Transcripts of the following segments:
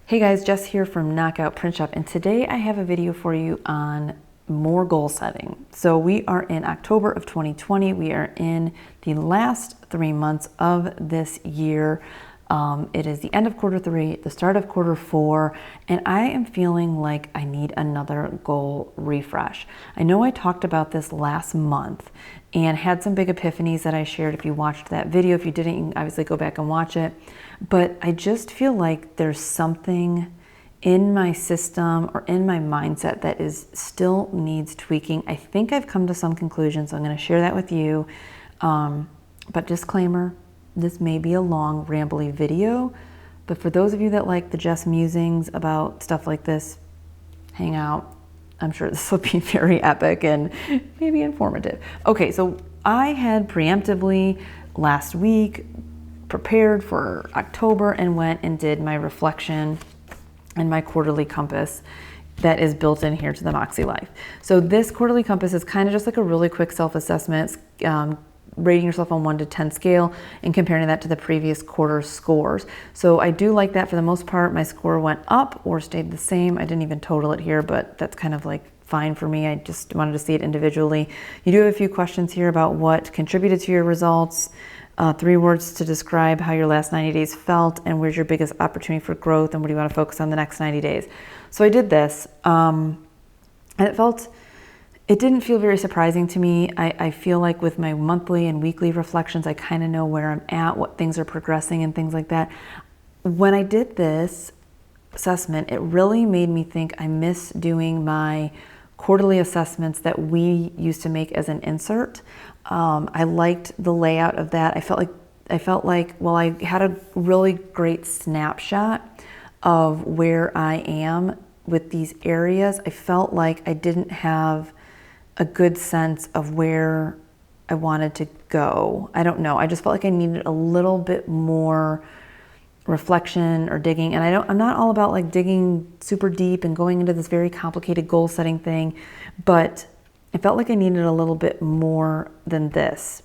Hey guys, Jess here from Knockout Print Shop, and today I have a video for you on more goal setting. So we are in October of 2020. We are in the last 3 months of this year. It is the end of quarter 3, the start of quarter 4, and I am feeling like I need another goal refresh. I know I talked about this last month and had some big epiphanies that I shared. If you watched that video, if you didn't, you can obviously go back and watch it. But I just feel like there's something in my system or in my mindset that still needs tweaking. I think I've come to some conclusions, so I'm going to share that with you. But disclaimer, this may be a long, rambly video, but for those of you that like the Jess musings about stuff like this, hang out. I'm sure this will be very epic and maybe informative. Okay, so I had preemptively last week prepared for October and went and did my reflection and my quarterly compass that is built in here to the Makse Life. So this quarterly compass is kind of just like a really quick self-assessment, rating yourself on 1 to 10 scale and comparing that to the previous quarter scores. So I do like that for the most part. My score went up or stayed the same. I didn't even total it here, but that's kind of like fine for me. I just wanted to see it individually. You do have a few questions here about what contributed to your results, 3 words to describe how your last 90 days felt, and where's your biggest opportunity for growth, and what do you want to focus on the next 90 days. So I did this, and it didn't feel very surprising to me. I feel like with my monthly and weekly reflections, I kind of know where I'm at, what things are progressing and things like that. When I did this assessment, it really made me think I miss doing my quarterly assessments that we used to make as an insert. I liked the layout of that. I felt like, well, I had a really great snapshot of where I am with these areas. I felt like I didn't have a good sense of where I wanted to go. I don't know. I just felt like I needed a little bit more reflection or digging. And I'm not all about like digging super deep and going into this very complicated goal setting thing, but I felt like I needed a little bit more than this.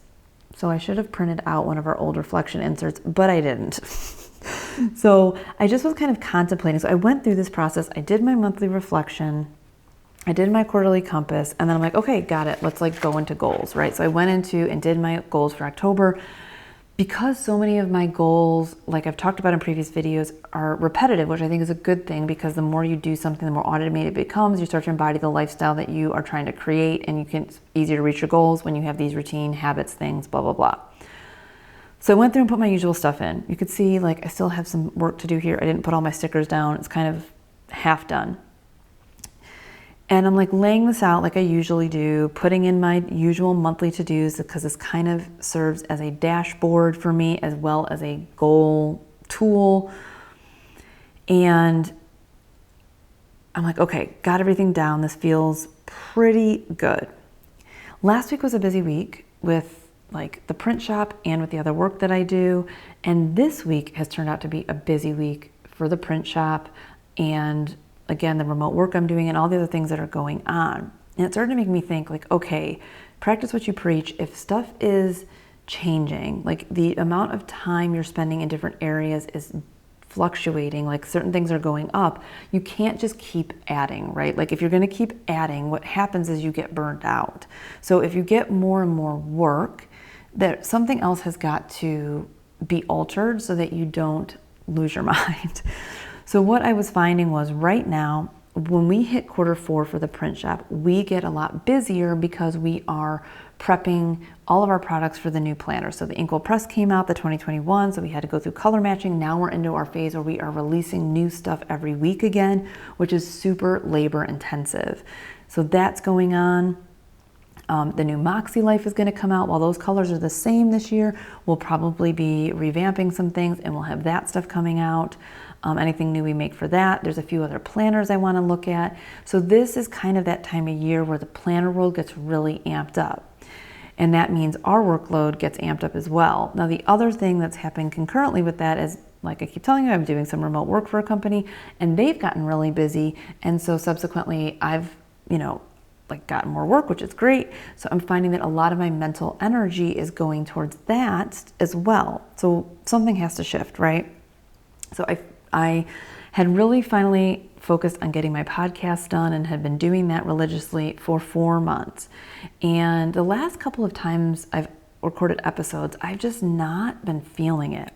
So I should have printed out one of our old reflection inserts, but I didn't. So I just was kind of contemplating. So I went through this process. I did my monthly reflection. I did my quarterly compass, and then I'm like, okay, got it. Let's like go into goals, right? So I went into and did my goals for October. Because so many of my goals, like I've talked about in previous videos, are repetitive, which I think is a good thing, because the more you do something, the more automated it becomes. You start to embody the lifestyle that you are trying to create, and it's easier to reach your goals when you have these routine habits, things, blah, blah, blah. So I went through and put my usual stuff in. You could see like I still have some work to do here. I didn't put all my stickers down. It's kind of half done. And I'm like laying this out like I usually do, putting in my usual monthly to-dos, because this kind of serves as a dashboard for me as well as a goal tool. And I'm like, okay, got everything down. This feels pretty good. Last week was a busy week with like the print shop and with the other work that I do. And this week has turned out to be a busy week for the print shop and again, the remote work I'm doing and all the other things that are going on. And it started to make me think like, okay, practice what you preach. If stuff is changing, like the amount of time you're spending in different areas is fluctuating, like certain things are going up, you can't just keep adding, right? Like if you're going to keep adding, what happens is you get burned out. So if you get more and more work, that something else has got to be altered so that you don't lose your mind. So what I was finding was right now, when we hit quarter 4 for the print shop, we get a lot busier because we are prepping all of our products for the new planner. So the Inkwell Press came out, the 2021, so we had to go through color matching. Now we're into our phase where we are releasing new stuff every week again, which is super labor intensive. So that's going on. The new Makse Life is going to come out. While those colors are the same this year, we'll probably be revamping some things and we'll have that stuff coming out. Anything new we make for that. There's a few other planners I want to look at. So this is kind of that time of year where the planner world gets really amped up. And that means our workload gets amped up as well. Now, the other thing that's happened concurrently with that is, like I keep telling you, I'm doing some remote work for a company and they've gotten really busy. And so subsequently I've, like gotten more work, which is great. So I'm finding that a lot of my mental energy is going towards that as well. So something has to shift, right? So I had really finally focused on getting my podcast done and had been doing that religiously for 4 months. And the last couple of times I've recorded episodes, I've just not been feeling it.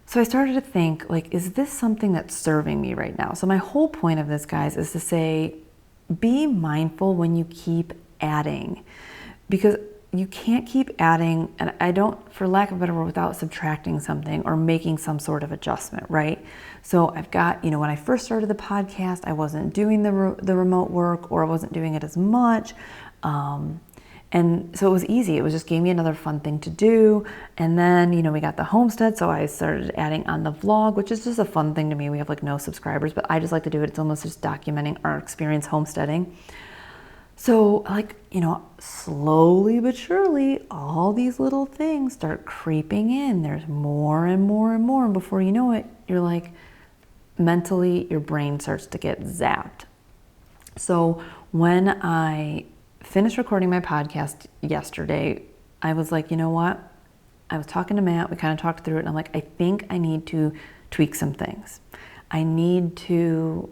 So I started to think, like, is this something that's serving me right now? So my whole point of this, guys, is to say, be mindful when you keep adding, because you can't keep adding, and I don't, for lack of a better word, without subtracting something or making some sort of adjustment, right? So I've got, when I first started the podcast, I wasn't doing the remote work, or I wasn't doing it as much. And so it was easy. It was just gave me another fun thing to do. And then, we got the homestead. So I started adding on the vlog, which is just a fun thing to me. We have like no subscribers, but I just like to do it. It's almost just documenting our experience homesteading. So slowly but surely, all these little things start creeping in. There's more and more and more. And before you know it, you're like, mentally, your brain starts to get zapped. So when I finished recording my podcast yesterday, I was like, you know what? I was talking to Matt, we kind of talked through it, and I'm like, I think I need to tweak some things. I need to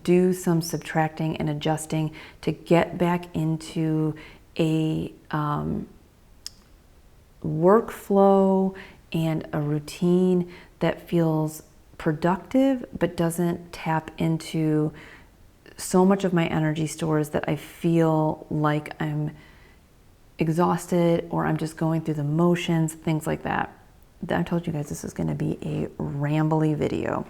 do some subtracting and adjusting to get back into a workflow and a routine that feels productive but doesn't tap into so much of my energy stores that I feel like I'm exhausted or I'm just going through the motions, things like that. I told you guys this is going to be a rambly video.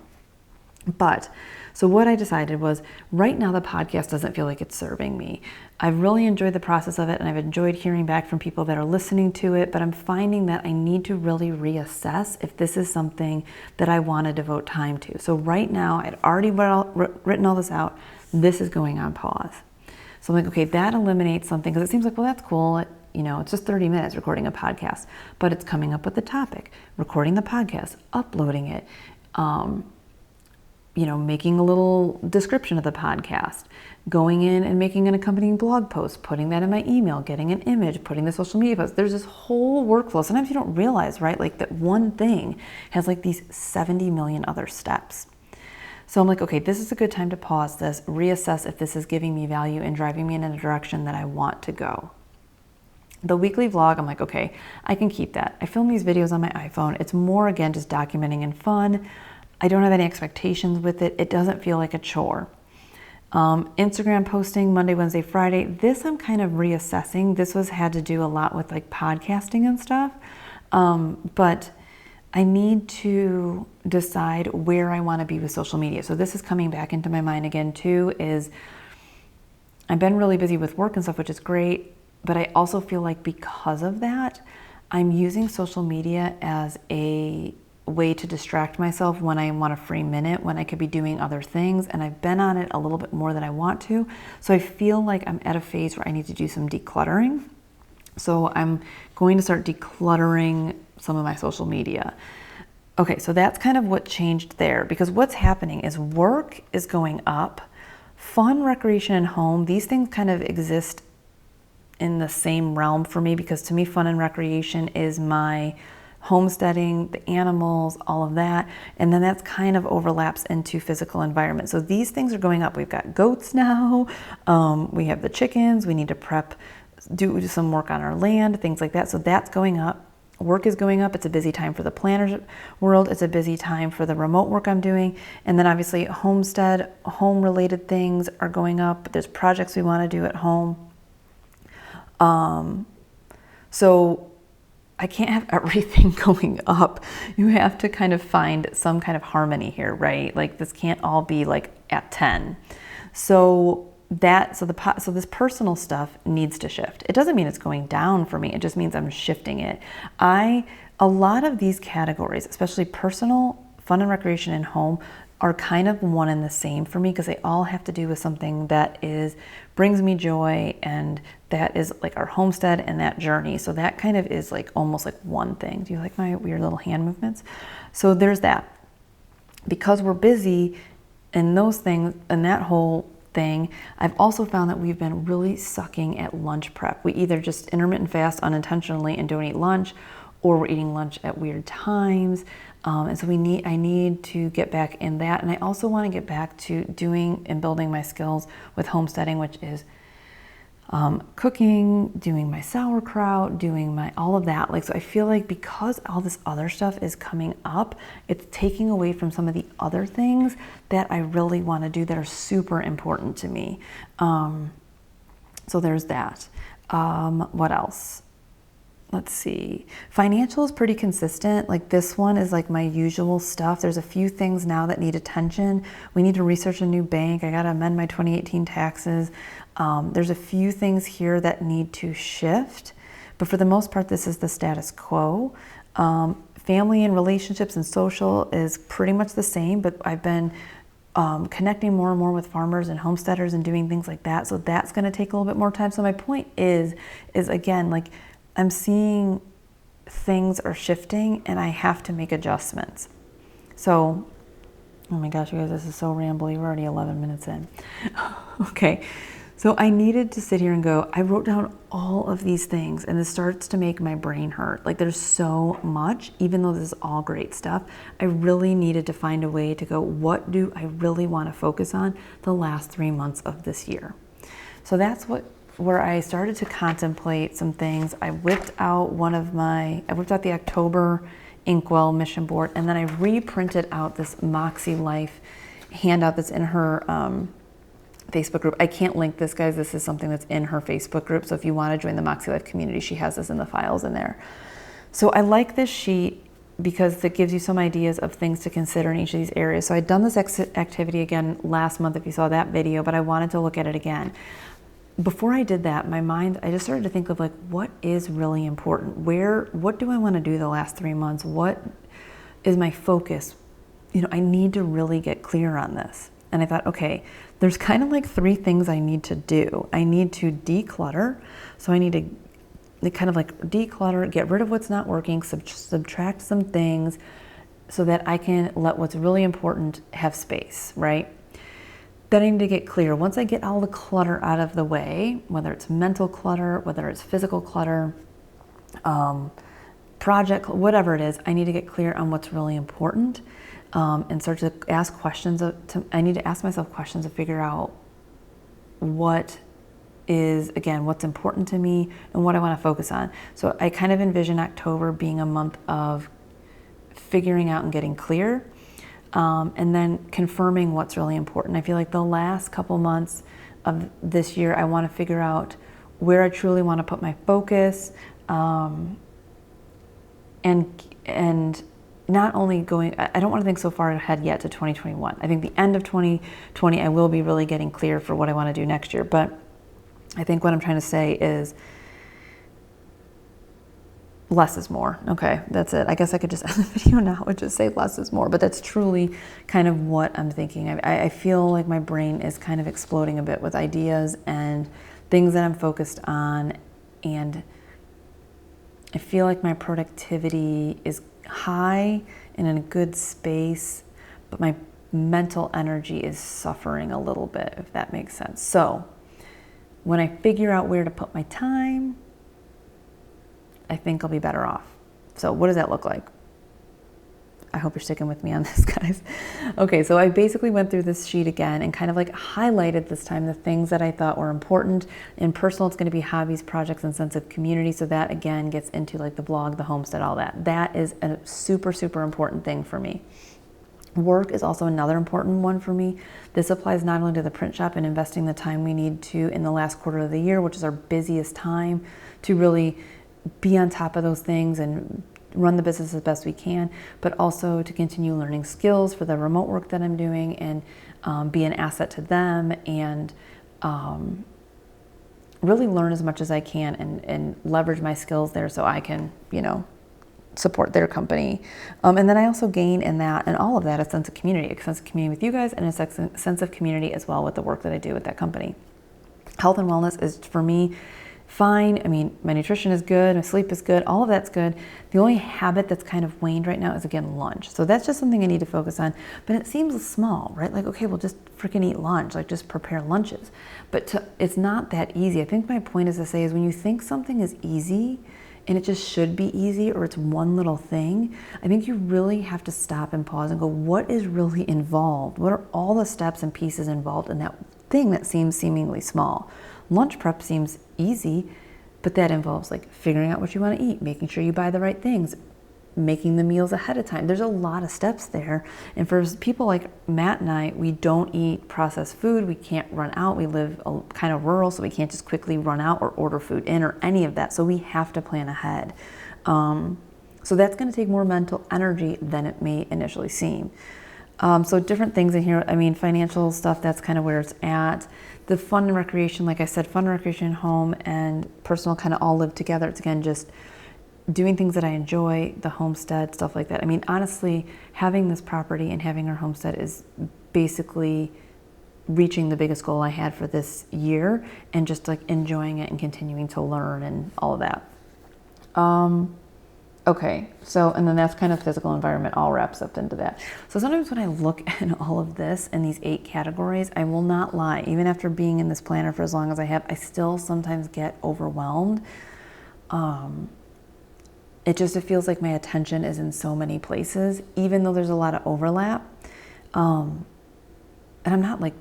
But so what I decided was, right now the podcast doesn't feel like it's serving me. I've really enjoyed the process of it, and I've enjoyed hearing back from people that are listening to it, but I'm finding that I need to really reassess if this is something that I want to devote time to. So right now, I'd already written all this out. This is going on pause. So I'm like, okay, that eliminates something, because it seems like, well, that's cool. It's just 30 minutes recording a podcast, but it's coming up with the topic, recording the podcast, uploading it, making a little description of the podcast, going in and making an accompanying blog post, putting that in my email, getting an image, putting the social media post. There's this whole workflow. Sometimes you don't realize, right? Like that one thing has like these 70 million other steps. So I'm like, okay, this is a good time to pause this, reassess if this is giving me value and driving me in a direction that I want to go. The weekly vlog, I'm like, okay, I can keep that. I film these videos on my iPhone. It's more, again, just documenting and fun. I don't have any expectations with it. It doesn't feel like a chore. Instagram posting Monday, Wednesday, Friday. This I'm kind of reassessing. This had to do a lot with like podcasting and stuff. But I need to decide where I want to be with social media. So this is coming back into my mind again too, is I've been really busy with work and stuff, which is great. But I also feel like because of that, I'm using social media as a way to distract myself when I want a free minute, when I could be doing other things. And I've been on it a little bit more than I want to. So I feel like I'm at a phase where I need to do some decluttering. So I'm going to start decluttering some of my social media. Okay, so that's kind of what changed there, because what's happening is work is going up, fun, recreation, and home. These things kind of exist in the same realm for me, because to me, fun and recreation is my homesteading, the animals, all of that. And then that's kind of overlaps into physical environment. So these things are going up. We've got goats now. We have the chickens. We need to do some work on our land, things like that. So that's going up. Work is going up. It's a busy time for the planner world. It's a busy time for the remote work I'm doing. And then obviously homestead, home related things are going up. There's projects we want to do at home. So I can't have everything going up. You have to kind of find some kind of harmony here, right? Like this can't all be like at 10. So this personal stuff needs to shift. It doesn't mean it's going down for me. It just means I'm shifting it. A lot of these categories, especially personal, fun and recreation, and home, are kind of one and the same for me, because they all have to do with something that brings me joy, and that is like our homestead and that journey. So that kind of is like almost like one thing. Do you like my weird little hand movements? So there's that. Because we're busy in those things and that whole thing, I've also found that we've been really sucking at lunch prep. We either just intermittent fast unintentionally and don't eat lunch, or we're eating lunch at weird times. And so I need to get back in that. And I also want to get back to doing and building my skills with homesteading, which is cooking, doing my sauerkraut, doing my all of that. Like, so I feel like because all this other stuff is coming up, it's taking away from some of the other things that I really want to do that are super important to me. So there's that. What else? Let's see. Financial is pretty consistent. Like, this one is like my usual stuff. There's a few things now that need attention. We need to research a new bank. I got to amend my 2018 taxes. There's a few things here that need to shift, but for the most part, this is the status quo. Family and relationships and social is pretty much the same, but I've been connecting more and more with farmers and homesteaders and doing things like that. So that's going to take a little bit more time. So my point is again, like, I'm seeing things are shifting and I have to make adjustments. So, oh my gosh, you guys, this is so rambly. We're already 11 minutes in. Okay. So I needed to sit here and go, I wrote down all of these things and this starts to make my brain hurt. Like, there's so much, even though this is all great stuff, I really needed to find a way to go, what do I really want to focus on the last 3 months of this year? So that's where I started to contemplate some things. I whipped out the October Inkwell mission board, and then I reprinted out this Makse Life handout that's in her Facebook group. I can't link this, guys. This is something that's in her Facebook group. So if you want to join the Makse Life community, she has this in the files in there. So I like this sheet because it gives you some ideas of things to consider in each of these areas. So I'd done this activity again last month, if you saw that video, but I wanted to look at it again. Before I did that, my mind, I just started to think of like, what is really important? What do I want to do the last 3 months? What is my focus? I need to really get clear on this. And I thought, okay, there's kind of like 3 things I need to do. I need to declutter. So I need to kind of like declutter, get rid of what's not working, subtract some things so that I can let what's really important have space, right? Then I need to get clear. Once I get all the clutter out of the way, whether it's mental clutter, whether it's physical clutter, project, whatever it is, I need to get clear on what's really important and start to ask questions. I need to ask myself questions to figure out what is, again, what's important to me and what I want to focus on. So I kind of envision October being a month of figuring out and getting clear. And then confirming what's really important. I feel like the last couple months of this year, I want to figure out where I truly want to put my focus, and not only I don't want to think so far ahead yet to 2021. I think the end of 2020, I will be really getting clear for what I want to do next year. But I think what I'm trying to say is less is more. Okay, that's it. I guess I could just end the video now and just say less is more, but that's truly kind of what I'm thinking. I feel like my brain is kind of exploding a bit with ideas and things that I'm focused on, and I feel like my productivity is high and in a good space, but my mental energy is suffering a little bit, if that makes sense. So when I figure out where to put my time, I think I'll be better off. So what does that look like? I hope you're sticking with me on this, guys. Okay, so I basically went through this sheet again and kind of like highlighted this time the things that I thought were important. In personal, it's going to be hobbies, projects, and sense of community. So that again gets into like the blog, the homestead, all that. That is a super, super important thing for me. Work is also another important one for me. This applies not only to the print shop and investing the time we need to in the last quarter of the year, which is our busiest time, to really be on top of those things and run the business as best we can, but also to continue learning skills for the remote work that I'm doing and be an asset to them and really learn as much as I can and leverage my skills there so I can, support their company. And then I also gain in that and all of that a sense of community with you guys and a sense of community as well with the work that I do with that company. Health and wellness is for me fine. I mean, my nutrition is good, my sleep is good, all of that's good. The only habit that's kind of waned right now is, again, lunch. So that's just something I need to focus on. But it seems small, right? Like, okay, well, just freaking eat lunch, like just prepare lunches. But it's not that easy. I think my point is to say is when you think something is easy, and it just should be easy, or it's one little thing, I think you really have to stop and pause and go, what is really involved? What are all the steps and pieces involved in that thing that seems seemingly small? Lunch prep seems easy, but that involves like figuring out what you want to eat, making sure you buy the right things, making the meals ahead of time. There's a lot of steps there. And for people like Matt and I, we don't eat processed food. We can't run out. We live kind of rural, so we can't just quickly run out or order food in or any of that. So we have to plan ahead. So that's going to take more mental energy than it may initially seem. So different things in here. I mean, financial stuff, that's kind of where it's at. The fun and recreation, like I said, fun and recreation, home and personal kind of all live together. It's again, just doing things that I enjoy, the homestead, stuff like that. I mean, honestly, having this property and having our homestead is basically reaching the biggest goal I had for this year, and just like enjoying it and continuing to learn and all of that. Okay, so, and then that's kind of physical environment all wraps up into that. So sometimes when I look at all of this in these 8 categories, I will not lie, even after being in this planner for as long as I have, I still sometimes get overwhelmed. It feels like my attention is in so many places, even though there's a lot of overlap. And I'm not like,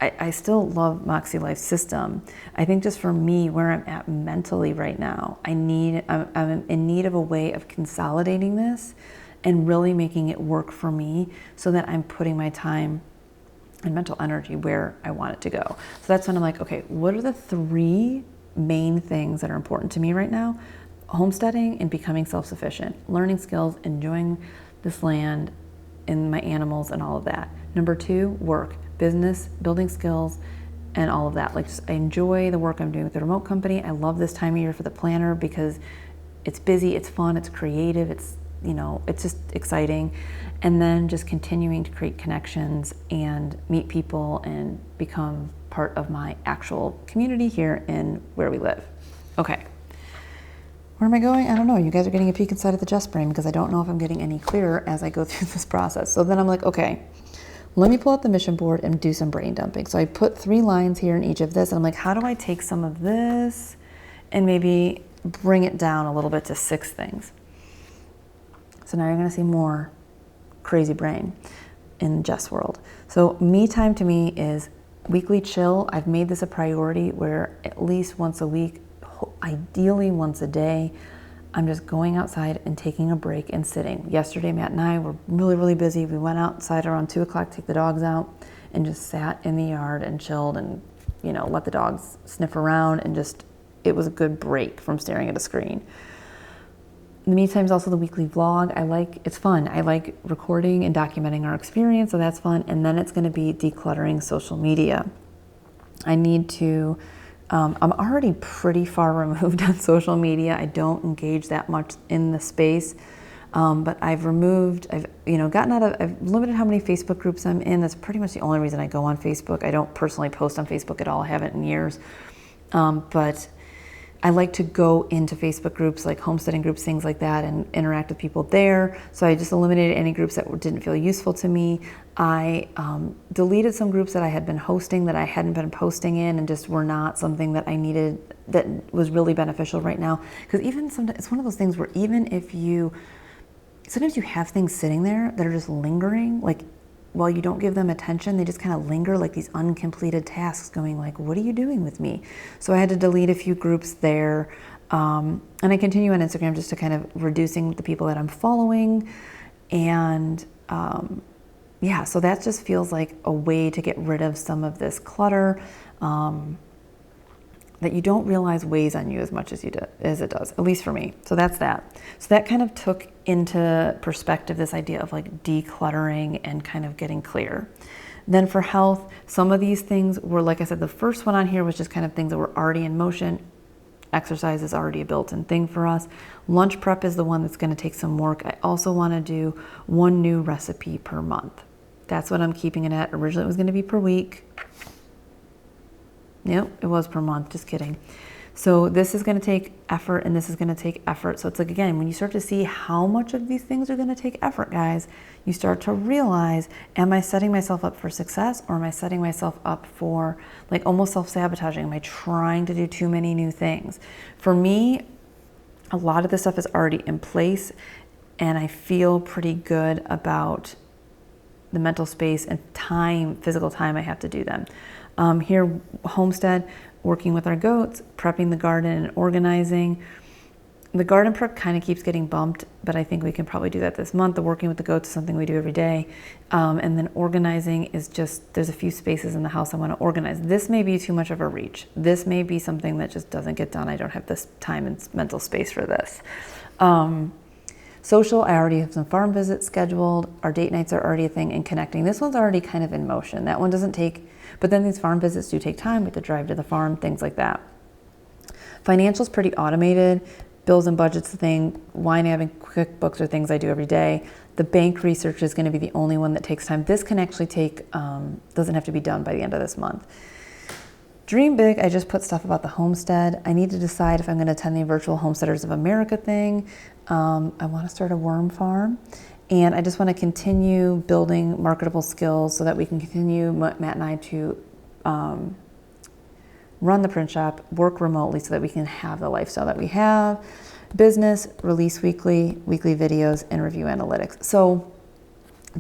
I still love Makse Life System. I think just for me, where I'm at mentally right now, I'm in need of a way of consolidating this and really making it work for me, so that I'm putting my time and mental energy where I want it to go. So that's when I'm like, okay, what are the 3 main things that are important to me right now? Homesteading and becoming self-sufficient, learning skills, enjoying this land and my animals and all of that. Number 2, work, business, building skills, and all of that. Like, just, I enjoy the work I'm doing with the remote company. I love this time of year for the planner because it's busy, it's fun, it's creative, it's, you know, it's just exciting. And then just continuing to create connections and meet people and become part of my actual community here in where we live. Okay. Where am I going? I don't know. You guys are getting a peek inside of the Just Brain, because I don't know if I'm getting any clearer as I go through this process. So then I'm like, okay, let me pull out the mission board and do some brain dumping. So I put 3 lines here in each of this, and I'm like, how do I take some of this and maybe bring it down a little bit to 6 things? So now you're going to see more crazy brain in Jess world. So me time to me is weekly chill. I've made this a priority where at least once a week, ideally once a day, I'm just going outside and taking a break and sitting. Yesterday, Matt and I were really, really busy. We went outside around 2 o'clock, take the dogs out, and just sat in the yard and chilled and, you know, let the dogs sniff around, and just, it was a good break from staring at a screen. In the meantime, is also the weekly vlog. It's fun. I like recording and documenting our experience, so that's fun. And then it's going to be decluttering social media. I need to, I'm already pretty far removed on social media. I don't engage that much in the space, but I've limited how many Facebook groups I'm in. That's pretty much the only reason I go on Facebook. I don't personally post on Facebook at all. I haven't in years, but I like to go into Facebook groups, like homesteading groups, things like that, and interact with people there. So I just eliminated any groups that didn't feel useful to me. I deleted some groups that I had been hosting that I hadn't been posting in, and just were not something that I needed, that was really beneficial right now. Because even sometimes, it's one of those things where even if sometimes you have things sitting there that are just lingering, like, while you don't give them attention, they just kind of linger like these uncompleted tasks, going like, what are you doing with me? So I had to delete a few groups there. And I continue on Instagram just to kind of reducing the people that I'm following. And yeah, so that just feels like a way to get rid of some of this clutter that you don't realize weighs on you as much as it does, at least for me. So that's that. So that kind of took into perspective this idea of like decluttering and kind of getting clear. Then for health, some of these things were, like I said, the first one on here was just kind of things that were already in motion. Exercise is already a built-in thing for us. Lunch prep is the one that's going to take some work. I also want to do 1 new recipe per month. That's what I'm keeping it at. Originally it was going to be per week. Nope, it was per month, just kidding. So this is going to take effort, and this is going to take effort. So it's like, again, when you start to see how much of these things are going to take effort, guys, you start to realize, am I setting myself up for success, or am I setting myself up for like almost self-sabotaging? Am I trying to do too many new things? For me, a lot of this stuff is already in place, and I feel pretty good about the mental space and time, physical time I have to do them. Here, homestead, working with our goats, prepping the garden and organizing. The garden prep kind of keeps getting bumped, but I think we can probably do that this month. The working with the goats is something we do every day. And then organizing is just, there's a few spaces in the house I want to organize. This may be too much of a reach. This may be something that just doesn't get done. I don't have this time and mental space for this. Social, I already have some farm visits scheduled. Our date nights are already a thing, and connecting. This one's already kind of in motion. That one doesn't take, but then these farm visits do take time. We have to drive to the farm, things like that. Financial's pretty automated. Bills and budgets, the thing. Wine, having QuickBooks are things I do every day. The bank research is going to be the only one that takes time. This can actually take, doesn't have to be done by the end of this month. Dream big, I just put stuff about the homestead. I need to decide if I'm going to attend the Virtual Homesteaders of America thing. I want to start a worm farm. And I just want to continue building marketable skills so that we can continue, Matt and I, to run the print shop, work remotely so that we can have the lifestyle that we have. Business, release weekly videos, and review analytics. So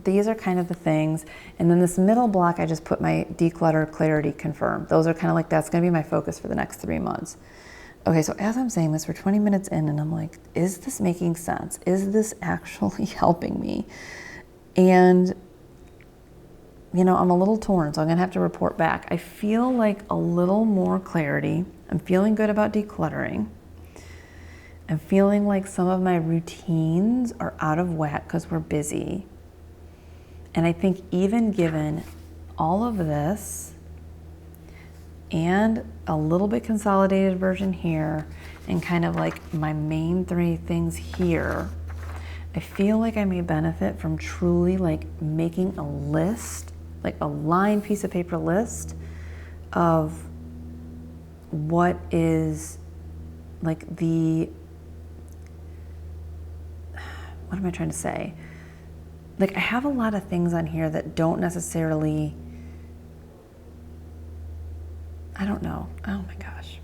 these are kind of the things. And then this middle block, I just put my declutter, clarity, confirm. Those are kind of like, that's going to be my focus for the next 3 months. Okay, so as I'm saying this, we're 20 minutes in, and I'm like, is this making sense? Is this actually helping me? And you know, I'm a little torn, so I'm gonna have to report back. I feel like a little more clarity. I'm feeling good about decluttering. I'm feeling like some of my routines are out of whack because we're busy. And I think even given all of this and a little bit consolidated version here and kind of like my main 3 things here, I feel like I may benefit from truly like making a list, like a lined piece of paper list of what is like what am I trying to say? Like I have a lot of things on here that don't necessarily, I don't know. Oh my gosh.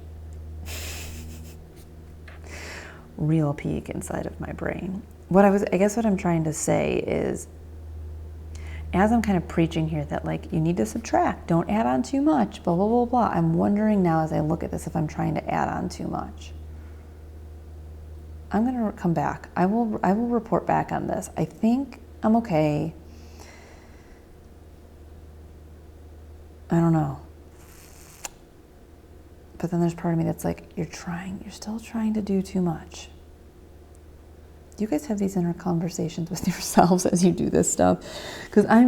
Real peek inside of my brain. I guess what I'm trying to say is, as I'm kind of preaching here that like you need to subtract, don't add on too much, blah, blah, blah, blah. I'm wondering now as I look at this if I'm trying to add on too much. I'm going to come back. I will report back on this. I think I'm okay. I don't know. But then there's part of me that's like, you're still trying to do too much. Do you guys have these inner conversations with yourselves as you do this stuff? Because I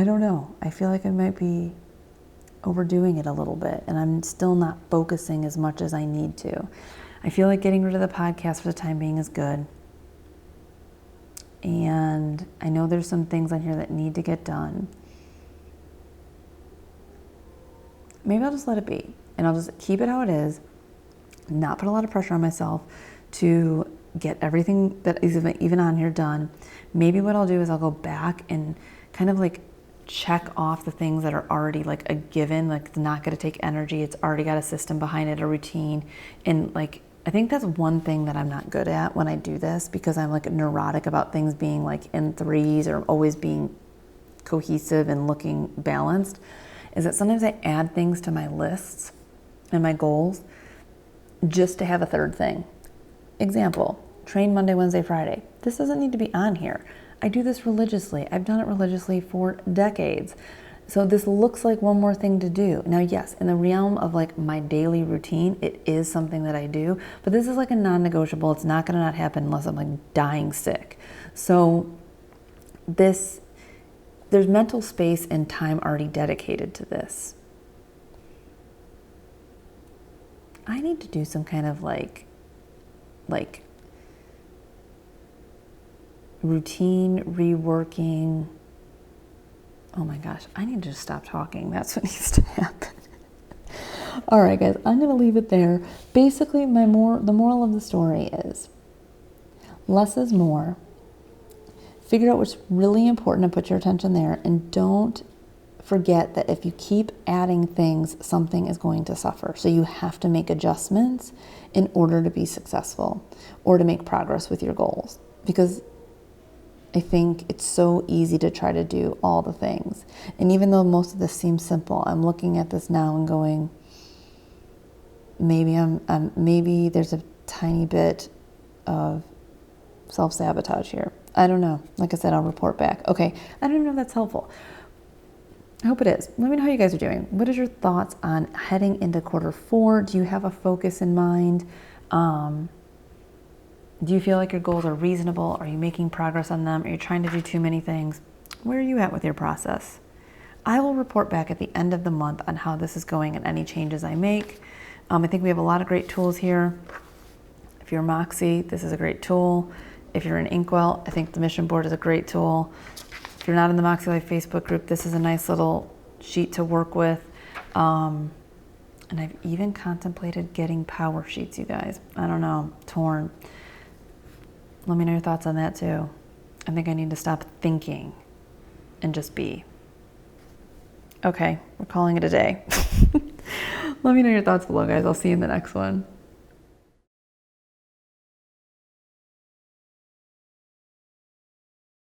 don't know. I feel like I might be overdoing it a little bit, and I'm still not focusing as much as I need to. I feel like getting rid of the podcast for the time being is good. And I know there's some things on here that need to get done. Maybe I'll just let it be, and I'll just keep it how it is, not put a lot of pressure on myself to get everything that is even on here done. Maybe what I'll do is I'll go back and kind of like check off the things that are already like a given, like it's not going to take energy. It's already got a system behind it, a routine. And like, I think that's one thing that I'm not good at when I do this, because I'm like neurotic about things being like in 3s or always being cohesive and looking balanced, is that sometimes I add things to my lists and my goals just to have a third thing. Example, train Monday, Wednesday, Friday. This doesn't need to be on here. I do this religiously. I've done it religiously for decades. So this looks like one more thing to do. Now, yes, in the realm of like my daily routine, it is something that I do, but this is like a non-negotiable. It's not gonna not happen unless I'm like dying sick. So there's mental space and time already dedicated to this. I need to do some kind of like routine reworking. Oh my gosh, I need to just stop talking. That's what needs to happen. All right, guys, I'm going to leave it there. Basically, the moral of the story is less is more. Figure out what's really important and put your attention there, and don't forget that if you keep adding things, something is going to suffer. So you have to make adjustments in order to be successful or to make progress with your goals. Because I think it's so easy to try to do all the things. And even though most of this seems simple, I'm looking at this now and going, maybe there's a tiny bit of self-sabotage here. I don't know. Like I said, I'll report back. Okay, I don't even know if that's helpful. I hope it is. Let me know how you guys are doing. What is your thoughts on heading into quarter 4? Do you have a focus in mind? Do you feel like your goals are reasonable? Are you making progress on them? Are you trying to do too many things? Where are you at with your process? I will report back at the end of the month on how this is going and any changes I make. I think we have a lot of great tools here. If you're Makse, this is a great tool. If you're in Inkwell, I think the mission board is a great tool. If you're not in the Makse Life Facebook group, this is a nice little sheet to work with. And I've even contemplated getting power sheets, you guys. I don't know, torn. Let me know your thoughts on that too. I think I need to stop thinking and just be. Okay, we're calling it a day. Let me know your thoughts below, guys. I'll see you in the next one.